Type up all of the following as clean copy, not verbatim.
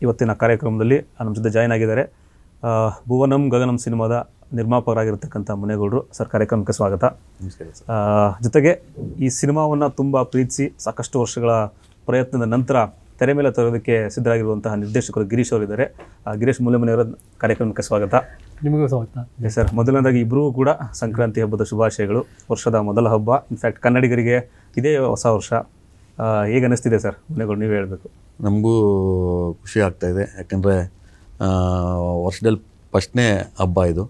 ಇವತ್ತಿನ ಕಾರ್ಯಕ್ರಮದಲ್ಲಿ ನಮ್ಮ ಜೊತೆ ಜಾಯ್ನ್ ಆಗಿದ್ದಾರೆ ಭುವನಂ ಗಗನಂ ಸಿನಿಮಾದ ನಿರ್ಮಾಪಕರಾಗಿರ್ತಕ್ಕಂಥ ಮುನೇಗೌಡರು ಸರ್. ಕಾರ್ಯಕ್ರಮಕ್ಕೆ ಸ್ವಾಗತ. ನಮಸ್ಕಾರ ಸರ್. ಜೊತೆಗೆ ಈ ಸಿನಿಮಾವನ್ನು ತುಂಬ ಪ್ರೀತಿಸಿ ಸಾಕಷ್ಟು ವರ್ಷಗಳ ಪ್ರಯತ್ನದ ನಂತರ ತೆರೆ ಮೇಲೆ ತರೋದಕ್ಕೆ ಸಿದ್ಧರಾಗಿರುವಂತಹ ನಿರ್ದೇಶಕರು ಗಿರೀಶ್ ಅವರಿದ್ದಾರೆ. ಗಿರೀಶ್ ಮೂಲೆಮನೆಯವರ ಕಾರ್ಯಕ್ರಮಕ್ಕೆ ಸ್ವಾಗತ. ನಿಮಗೂ ಸ್ವಾಗತ. ಸರ್, ಮೊದಲನೇದಾಗಿ ಇಬ್ಬರೂ ಕೂಡ ಸಂಕ್ರಾಂತಿ ಹಬ್ಬದ ಶುಭಾಶಯಗಳು. ವರ್ಷದ ಮೊದಲ ಹಬ್ಬ, ಇನ್ಫ್ಯಾಕ್ಟ್ ಕನ್ನಡಿಗರಿಗೆ ಇದೇ ಹೊಸ ವರ್ಷ. ಹೇಗೆ ಅನ್ನಿಸ್ತಿದೆ ಸರ್ ಮುನೇಗೌಡ, ನೀವೇ ಹೇಳಬೇಕು. ನಮಗೂ ಖುಷಿ ಆಗ್ತಾಯಿದೆ, ಯಾಕಂದರೆ ವರ್ಷದಲ್ಲಿ ಫಸ್ಟ್ನೇ ಹಬ್ಬ ಇದು.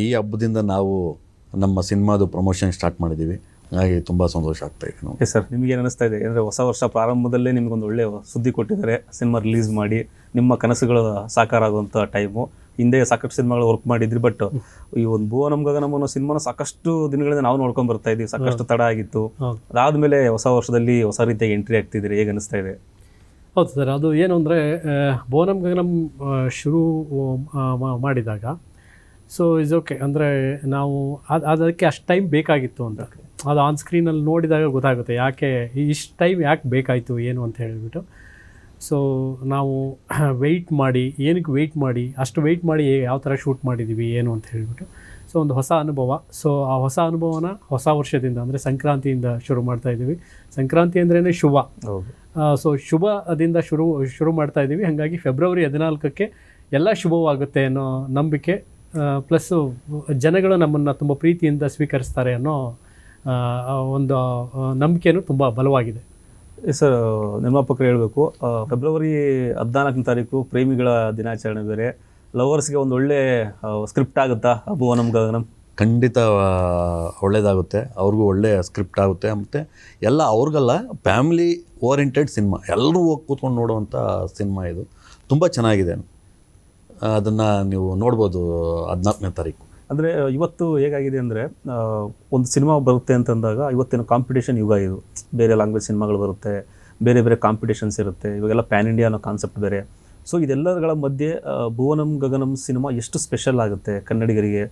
ಈ ಹಬ್ಬದಿಂದ ನಾವು ನಮ್ಮ ಸಿನಿಮಾದು ಪ್ರಮೋಷನ್ ಸ್ಟಾರ್ಟ್ ಮಾಡಿದ್ದೀವಿ, ಹಾಗಾಗಿ ತುಂಬ ಸಂತೋಷ ಆಗ್ತಾಯಿದೆ ನಾವು. ಸರ್, ನಿಮಗೇನು ಅನ್ನಿಸ್ತಾ ಇದೆ? ಅಂದರೆ ಹೊಸ ವರ್ಷ ಪ್ರಾರಂಭದಲ್ಲೇ ನಿಮಗೊಂದು ಒಳ್ಳೆಯ ಸುದ್ದಿ ಕೊಟ್ಟಿದ್ದಾರೆ, ಸಿನಿಮಾ ರಿಲೀಸ್ ಮಾಡಿ ನಿಮ್ಮ ಕನಸುಗಳು ಸಾಕಾರ ಆಗುವಂಥ ಟೈಮು. ಹಿಂದೆ ಸಾಕಷ್ಟು ಸಿನಿಮಾಗಳು ವರ್ಕ್ ಮಾಡಿದ್ರಿ, ಬಟ್ ಈ ಒಂದು ಭುವನಂ ಗಗನಂ ಅನ್ನೋ ಸಿನಿಮಾನ ಸಾಕಷ್ಟು ದಿನಗಳಿಂದ ನಾವು ನೋಡ್ಕೊಂಡು ಬರ್ತಾ ಇದ್ದೀವಿ. ಸಾಕಷ್ಟು ತಡ ಆಗಿತ್ತು. ಅದಾದಮೇಲೆ ಹೊಸ ವರ್ಷದಲ್ಲಿ ಹೊಸ ರೀತಿಯಾಗಿ ಎಂಟ್ರಿ ಆಗ್ತಿದ್ದೀರಿ, ಹೇಗೆ ಅನ್ನಿಸ್ತಾ ಇದೆ? ಹೌದು ಸರ್, ಅದು ಏನು ಅಂದರೆ ಭುವನಂ ಗಗನಂ ಶುರು ಮಾಡಿದಾಗ ಸೊ ಇಸ್ ಓಕೆ, ಅಂದರೆ ನಾವು ಅದಕ್ಕೆ ಅಷ್ಟು ಟೈಮ್ ಬೇಕಾಗಿತ್ತು ಅಂತ. ಅದು ಆನ್ ಸ್ಕ್ರೀನಲ್ಲಿ ನೋಡಿದಾಗ ಗೊತ್ತಾಗುತ್ತೆ ಯಾಕೆ ಇಷ್ಟು ಟೈಮ್ ಯಾಕೆ ಬೇಕಾಯಿತು ಏನು ಅಂತ ಹೇಳಿಬಿಟ್ಟು. ಸೊ ನಾವು ವೆಯ್ಟ್ ಮಾಡಿ, ಏನಕ್ಕೆ ವೆಯ್ಟ್ ಮಾಡಿ, ಅಷ್ಟು ವೆಯ್ಟ್ ಮಾಡಿ ಯಾವ ಥರ ಶೂಟ್ ಮಾಡಿದ್ದೀವಿ ಏನು ಅಂತ ಹೇಳಿಬಿಟ್ಟು. ಸೊ ಒಂದು ಹೊಸ ಅನುಭವ. ಸೊ ಆ ಹೊಸ ಅನುಭವನ ಹೊಸ ವರ್ಷದಿಂದ ಅಂದರೆ ಸಂಕ್ರಾಂತಿಯಿಂದ ಶುರು ಮಾಡ್ತಾಯಿದ್ದೀವಿ. ಸಂಕ್ರಾಂತಿ ಅಂದ್ರೇ ಶುಭ. ಸೊ ಶುಭದಿಂದ ಶುರು ಮಾಡ್ತಾಯಿದ್ದೀವಿ. ಹಾಗಾಗಿ ಫೆಬ್ರವರಿ 14ಕ್ಕೆ ಎಲ್ಲ ಶುಭವಾಗುತ್ತೆ ಅನ್ನೋ ನಂಬಿಕೆ, ಪ್ಲಸ್ಸು ಜನಗಳು ನಮ್ಮನ್ನು ತುಂಬ ಪ್ರೀತಿಯಿಂದ ಸ್ವೀಕರಿಸ್ತಾರೆ ಅನ್ನೋ ಒಂದು ನಂಬಿಕೆಯೂ ತುಂಬ ಬಲವಾಗಿದೆ. ಸರ್, ನಿರ್ಮಾಪಕರು ಹೇಳಬೇಕು, ಫೆಬ್ರವರಿ 14ನೇ ತಾರೀಕು ಪ್ರೇಮಿಗಳ ದಿನಾಚರಣೆ ಬೇರೆ. ಲವರ್ಸ್ಗೆ ಒಂದು ಒಳ್ಳೆ ಸ್ಕ್ರಿಪ್ಟ್ ಆಗುತ್ತಾ ಭುವನಂ ಗಗನಂ? ಖಂಡಿತ ಒಳ್ಳೆಯದಾಗುತ್ತೆ, ಅವ್ರಿಗೂ ಒಳ್ಳೆಯ ಸ್ಕ್ರಿಪ್ಟ್ ಆಗುತ್ತೆ. ಮತ್ತು ಎಲ್ಲ ಅವ್ರಿಗೆಲ್ಲ ಫ್ಯಾಮಿಲಿ ಓರಿಯೆಂಟೆಡ್ ಸಿನಿಮಾ, ಎಲ್ಲರೂ ಹೋಗಿ ಕೂತ್ಕೊಂಡು ನೋಡುವಂಥ ಸಿನಿಮಾ ಇದು. ತುಂಬ ಚೆನ್ನಾಗಿದೆ, ಅದನ್ನು ನೀವು ನೋಡ್ಬೋದು 14ನೇ ತಾರೀಕು. ಅಂದರೆ ಇವತ್ತು ಹೇಗಾಗಿದೆ ಅಂದರೆ, ಒಂದು ಸಿನಿಮಾ ಬರುತ್ತೆ ಅಂತಂದಾಗ ಇವತ್ತಿನ ಕಾಂಪಿಟೇಷನ್ ಯುಗ ಇದು. ಬೇರೆ ಲ್ಯಾಂಗ್ವೇಜ್ ಸಿನಿಮಾಗಳು ಬರುತ್ತೆ, ಬೇರೆ ಬೇರೆ ಕಾಂಪಿಟೇಷನ್ಸ್ ಇರುತ್ತೆ. ಇವಾಗೆಲ್ಲ ಪ್ಯಾನ್ ಇಂಡಿಯಾ ಅನ್ನೋ ಕಾನ್ಸೆಪ್ಟ್ ಬೇರೆ. ಸೊ ಇದೆಲ್ಲಗಳ ಮಧ್ಯೆ ಭುವನಂ ಗಗನಂ ಸಿನಿಮಾ ಎಷ್ಟು ಸ್ಪೆಷಲ್ ಆಗುತ್ತೆ ಕನ್ನಡಿಗರಿಗೆ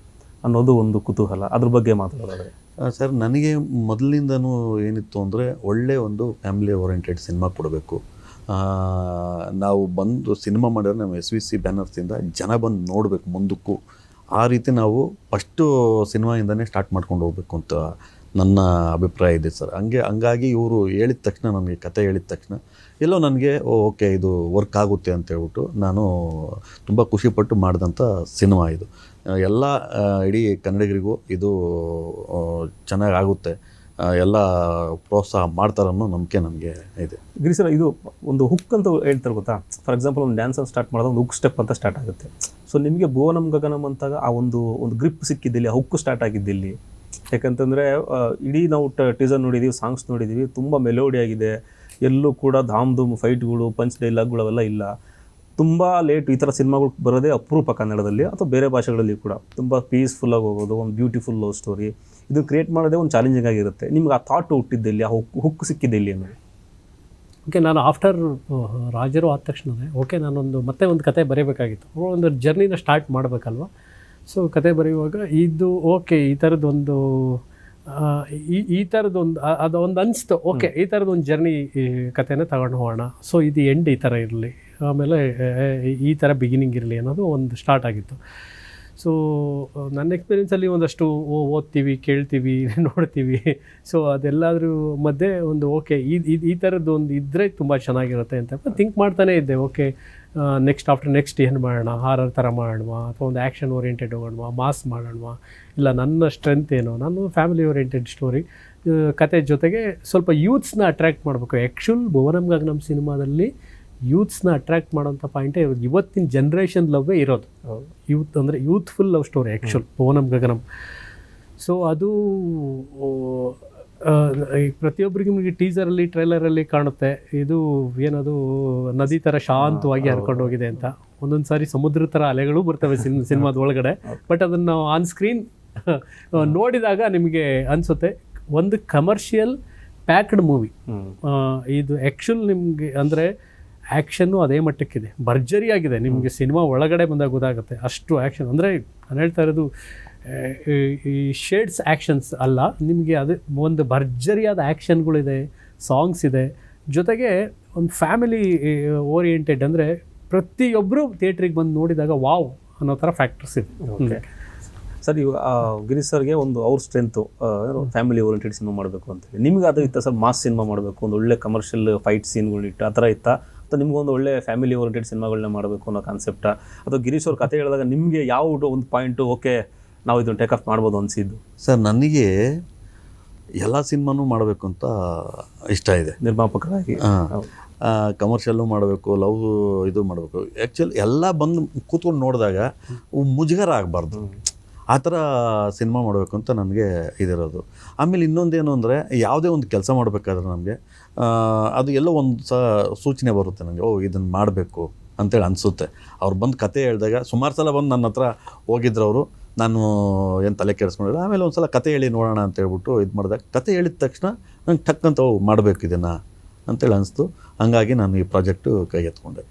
ಅನ್ನೋದು ಒಂದು ಕುತೂಹಲ. ಅದ್ರ ಬಗ್ಗೆ ಮಾತಾಡೋದಾದ್ರೆ ಸರ್, ನನಗೆ ಮೊದಲಿಂದನೂ ಏನಿತ್ತು ಅಂದರೆ ಒಳ್ಳೆಯ ಒಂದು ಫ್ಯಾಮಿಲಿ ಓರಿಯೆಂಟೆಡ್ ಸಿನಿಮಾ ಕೊಡಬೇಕು. ನಾವು ಬಂದು ಸಿನಿಮಾ ಮಾಡಿದ್ರೆ ನಮ್ಮ SVC ಬ್ಯಾನರ್ಸಿಂದ ಜನ ಬಂದು ನೋಡಬೇಕು ಮುಂದಕ್ಕೂ. ಆ ರೀತಿ ನಾವು ಫಸ್ಟು ಸಿನಿಮಾಯಿಂದನೇ ಸ್ಟಾರ್ಟ್ ಮಾಡ್ಕೊಂಡು ಹೋಗ್ಬೇಕು ಅಂತ ನನ್ನ ಅಭಿಪ್ರಾಯ ಇದೆ ಸರ್. ಹಂಗಾಗಿ ಇವರು ಹೇಳಿದ ತಕ್ಷಣ, ನನಗೆ ಕತೆ ಹೇಳಿದ ತಕ್ಷಣ ಎಲ್ಲೋ ನನಗೆ ಓಕೆ ಇದು ವರ್ಕ್ ಆಗುತ್ತೆ ಅಂತ ಹೇಳ್ಬಿಟ್ಟು ನಾನು ತುಂಬ ಖುಷಿಪಟ್ಟು ಮಾಡಿದಂಥ ಸಿನಿಮಾ ಇದು. ಎಲ್ಲ ಇಡೀ ಕನ್ನಡಿಗರಿಗೂ ಇದು ಚೆನ್ನಾಗಾಗುತ್ತೆ, ಎಲ್ಲ ಪ್ರೋತ್ಸಾಹ ಮಾಡ್ತಾರೆ ಅನ್ನೋ ನಂಬಿಕೆ ನನಗೆ ಇದೆ. ಗಿರೀಶ್, ಇದು ಒಂದು ಹುಕ್ ಅಂತ ಹೇಳ್ತಾರೆ ಗೊತ್ತಾ? ಫಾರ್ ಎಕ್ಸಾಂಪಲ್ ಒಂದು ಡ್ಯಾನ್ಸನ್ನು ಸ್ಟಾರ್ಟ್ ಮಾಡೋದು ಒಂದು ಹುಕ್ ಸ್ಟೆಪ್ ಅಂತ ಸ್ಟಾರ್ಟ್ ಆಗುತ್ತೆ. ಸೊ ನಿಮಗೆ ಭುವನಂ ಗಗನಂ ಅಂತಾಗ ಆ ಒಂದು ಗ್ರಿಪ್ ಸಿಕ್ಕಿದ್ದಿಲ್ಲಿ, ಆ ಹುಕ್ಕು ಸ್ಟಾರ್ಟ್ ಆಗಿದ್ದಿಲ್ಲಿ. ಯಾಕಂತಂದರೆ ಇಡೀ ನಾವು ಟೀಸರ್ ನೋಡಿದ್ದೀವಿ, ಸಾಂಗ್ಸ್ ನೋಡಿದ್ದೀವಿ, ತುಂಬ ಮೆಲೋಡಿ ಆಗಿದೆ. ಎಲ್ಲೂ ಕೂಡ ಧಾಮ್ ಧೂಮ್ ಫೈಟ್ಗಳು, ಪಂಚ್ ಡೈಲಾಗ್ಗಳು ಅವೆಲ್ಲ ಇಲ್ಲ. ತುಂಬ ಲೇಟ್ ಈ ಥರ ಸಿನಿಮಾಗಳು ಬರೋದೇ ಅಪರೂಪ ಕನ್ನಡದಲ್ಲಿ ಅಥವಾ ಬೇರೆ ಭಾಷೆಗಳಲ್ಲಿ ಕೂಡ. ತುಂಬ ಪೀಸ್ಫುಲ್ಲಾಗಿ ಹೋಗೋದು, ಒಂದು ಬ್ಯೂಟಿಫುಲ್ ಲವ್ ಸ್ಟೋರಿ, ಇದು ಕ್ರಿಯೇಟ್ ಮಾಡೋದೇ ಒಂದು ಚಾಲೆಂಜಿಂಗ್ ಆಗಿರುತ್ತೆ. ನಿಮ್ಗೆ ಆ ಥಾಟ್ ಹುಟ್ಟಿದ್ದಲ್ಲಿ, ಆ ಹುಕ್ಕು ಸಿಕ್ಕಿದ್ದಲ್ಲಿ ಅನ್ನೋದು? ಓಕೆ, ನಾನು ಆಫ್ಟರ್ ರಾಜರು ಆದ ತಕ್ಷಣವೇ ಓಕೆ ನಾನೊಂದು ಮತ್ತೆ ಒಂದು ಕತೆ ಬರೀಬೇಕಾಗಿತ್ತು, ಒಂದು ಜರ್ನಿನ ಸ್ಟಾರ್ಟ್ ಮಾಡಬೇಕಲ್ವ. ಸೊ ಕತೆ ಬರೆಯುವಾಗ ಇದು ಓಕೆ ಈ ಥರದ್ದೊಂದು ಈ ಥರದ್ದೊಂದು ಅದೊಂದು ಅನಿಸ್ತು. ಓಕೆ, ಈ ಥರದ್ದೊಂದು ಜರ್ನಿ ಕತೆನೇ ತಗೊಂಡು ಹೋಗೋಣ. ಸೊ ಇದು ಎಂಡ್ ಈ ಥರ ಇರಲಿ, ಆಮೇಲೆ ಈ ಥರ ಬಿಗಿನಿಂಗ್ ಇರಲಿ ಅನ್ನೋದು ಒಂದು ಸ್ಟಾರ್ಟ್ ಆಗಿತ್ತು. ಸೊ ನನ್ನ ಎಕ್ಸ್ಪೀರಿಯೆನ್ಸಲ್ಲಿ ಒಂದಷ್ಟು ಓದ್ತೀವಿ, ಕೇಳ್ತೀವಿ, ನೋಡ್ತೀವಿ. ಸೊ ಅದೆಲ್ಲದ್ರ ಮಧ್ಯೆ ಒಂದು ಓಕೆ ಈ ಥರದ್ದು ಒಂದು ಇದ್ದರೆ ತುಂಬ ಚೆನ್ನಾಗಿರುತ್ತೆ ಅಂತ ಥಿಂಕ್ ಮಾಡ್ತಾನೇ ಇದ್ದೆ. ಓಕೆ, ನೆಕ್ಸ್ಟ್ ಏನು ಮಾಡೋಣ, ಹಾರರ್ ಥರ ಮಾಡೋಣ ಅಥವಾ ಒಂದು ಆ್ಯಕ್ಷನ್ ಓರಿಯೆಂಟೆಡ್ ಹೋಗೋಣ, ಮಾಸ್ ಮಾಡೋಣ, ಇಲ್ಲ ನನ್ನ ಸ್ಟ್ರೆಂತ್ ಏನೋ, ನಾನು ಫ್ಯಾಮಿಲಿ ಓರಿಯೆಂಟೆಡ್ ಸ್ಟೋರಿ ಕತೆ ಜೊತೆಗೆ ಸ್ವಲ್ಪ ಯೂತ್ಸ್ನ ಅಟ್ರ್ಯಾಕ್ಟ್ ಮಾಡಬೇಕು. ಆ್ಯಕ್ಚುಲ್ ಭುವನಂ ಗಗನಂ ಸಿನಿಮಾದಲ್ಲಿ ಯೂತ್ಸ್ನ ಅಟ್ರ್ಯಾಕ್ಟ್ ಮಾಡೋಂಥ ಪಾಯಿಂಟೇ ಇರೋದು. ಇವತ್ತಿನ ಜನ್ರೇಷನ್ ಲವ್ವೇ ಇರೋದು. ಯೂತ್ ಅಂದರೆ youthful love story actual Bhuvanam Gaganam. So ಅದು ಪ್ರತಿಯೊಬ್ಬರಿಗೆ ನಿಮಗೆ ಟೀಸರಲ್ಲಿ, ಟ್ರೈಲರಲ್ಲಿ ಕಾಣುತ್ತೆ. ಇದು ಏನದು ನದಿ ಥರ ಶಾಂತವಾಗಿ ಹರ್ಕೊಂಡು ಹೋಗಿದೆ ಅಂತ. ಒಂದೊಂದು ಸಾರಿ ಸಮುದ್ರ ಥರ ಅಲೆಗಳು ಬರ್ತವೆ ಸಿನಿಮಾದ ಒಳಗಡೆ. ಬಟ್ ಅದನ್ನು ನಾವು ಆನ್ ಸ್ಕ್ರೀನ್ ನೋಡಿದಾಗ ನಿಮಗೆ ಅನಿಸುತ್ತೆ ಒಂದು ಕಮರ್ಷಿಯಲ್ ಪ್ಯಾಕ್ಡ್ ಮೂವಿ ಇದು. ಆ್ಯಕ್ಚುಲ್ ನಿಮಗೆ ಅಂದರೆ ಆ್ಯಕ್ಷನ್ನು ಅದೇ ಮಟ್ಟಕ್ಕಿದೆ, ಭರ್ಜರಿಯಾಗಿದೆ. ನಿಮಗೆ ಸಿನಿಮಾ ಒಳಗಡೆ ಬಂದಾಗ ಗೊತ್ತಾಗುತ್ತೆ ಅಷ್ಟು ಆ್ಯಕ್ಷನ್. ಅಂದರೆ ನಾನು ಹೇಳ್ತಾ ಇರೋದು ಈ ಶೇಡ್ಸ್ ಆ್ಯಕ್ಷನ್ಸ್ ಅಲ್ಲ, ನಿಮಗೆ ಅದು ಒಂದು ಭರ್ಜರಿಯಾದ ಆ್ಯಕ್ಷನ್ಗಳಿದೆ, ಸಾಂಗ್ಸ್ ಇದೆ, ಜೊತೆಗೆ ಒಂದು ಫ್ಯಾಮಿಲಿ ಓರಿಯೆಂಟೆಡ್. ಅಂದರೆ ಪ್ರತಿಯೊಬ್ಬರು ಥಿಯೇಟ್ರಿಗೆ ಬಂದು ನೋಡಿದಾಗ ವಾವ್ ಅನ್ನೋ ಥರ ಫ್ಯಾಕ್ಟರ್ಸ್ ಇದೆ. ಓಕೆ ಸರ್, ಇವಾಗ ಗಿರೀಶ್ ಸರ್ಗೆ ಒಂದು ಅವ್ರ ಸ್ಟ್ರೆಂತು ಫ್ಯಾಮಿಲಿ ಓರಿಯೆಂಟೆಡ್ ಸಿನಿಮಾ ಮಾಡಬೇಕು ಅಂತೇಳಿ, ನಿಮ್ಗೆ ಅದು ಇತ್ತ ಸರ್? ಮಾಸ್ ಸಿನಿಮಾ ಮಾಡಬೇಕು, ಒಂದು ಒಳ್ಳೆ ಕಮರ್ಷಿಯಲ್ ಫೈಟ್ ಸೀನ್ಗಳಿಟ್ಟು ಆ ಥರ ಇತ್ತಾ, ಅಥವಾ ನಿಮ್ಗೊಂದು ಒಳ್ಳೆ ಫ್ಯಾಮಿಲಿ ಓರಿಯೆಂಟೆಡ್ ಸಿನಿಮಾಗಳನ್ನ ಮಾಡಬೇಕು ಅನ್ನೋ ಕಾನ್ಸೆಪ್ಟಾ, ಅಥವಾ ಗಿರೀಶ್ ಅವ್ರ ಕತೆ ಹೇಳಿದಾಗ ನಿಮಗೆ ಯಾವ ಒಂದು ಪಾಯಿಂಟು ಓಕೆ ನಾವು ಇದನ್ನು ಟೇಕ್ ಆಫ್ ಮಾಡ್ಬೋದು ಅನಿಸಿದ್ದು? ಸರ್, ನನಗೆ ಎಲ್ಲ ಸಿನಿಮಾನೂ ಮಾಡಬೇಕು ಅಂತ ಇಷ್ಟ ಇದೆ ನಿರ್ಮಾಪಕರಾಗಿ. ಕಮರ್ಷಿಯಲ್ಲು ಮಾಡಬೇಕು, ಲವ್ ಇದು ಮಾಡಬೇಕು. ಆ್ಯಕ್ಚುಲಿ ಎಲ್ಲ ಬಂದು ಕೂತ್ಕೊಂಡು ನೋಡಿದಾಗ ಮುಜುಗರ ಆಗಬಾರ್ದು, ಆ ಥರ ಸಿನಿಮಾ ಮಾಡಬೇಕು ಅಂತ ನನಗೆ ಇದಿರೋದು. ಆಮೇಲೆ ಇನ್ನೊಂದೇನು ಅಂದರೆ, ಯಾವುದೇ ಒಂದು ಕೆಲಸ ಮಾಡಬೇಕಾದ್ರೆ ನಮಗೆ ಅದು ಎಲ್ಲೋ ಒಂದು ಸೂಚನೆ ಬರುತ್ತೆ ನನಗೆ, ಓ ಇದನ್ನು ಮಾಡಬೇಕು ಅಂತೇಳಿ ಅನಿಸುತ್ತೆ. ಅವ್ರು ಬಂದು ಕತೆ ಹೇಳಿದಾಗ ಸುಮಾರು ಸಲ ಬಂದು ನನ್ನ ಹತ್ರ ಹೋಗಿದ್ರು ಅವರು, ನಾನು ಏನು ತಲೆ ಕೆಡಿಸ್ಕೊಂಡಿಲ್ಲ. ಆಮೇಲೆ ಒಂದು ಸಲ ಕತೆ ಹೇಳಿ ನೋಡೋಣ ಅಂತ ಹೇಳ್ಬಿಟ್ಟು ಇದು ಮಾಡಿದಾಗ, ಕತೆ ಹೇಳಿದ ತಕ್ಷಣ ನಂಗೆ ಟಕ್ಕಂತ ಮಾಡಬೇಕು ಇದನ್ನು ಅಂತೇಳಿ ಅನಿಸ್ತು. ಹಂಗಾಗಿ ನಾನು ಈ ಪ್ರಾಜೆಕ್ಟು ಕೈ ಎತ್ಕೊಂಡೆ.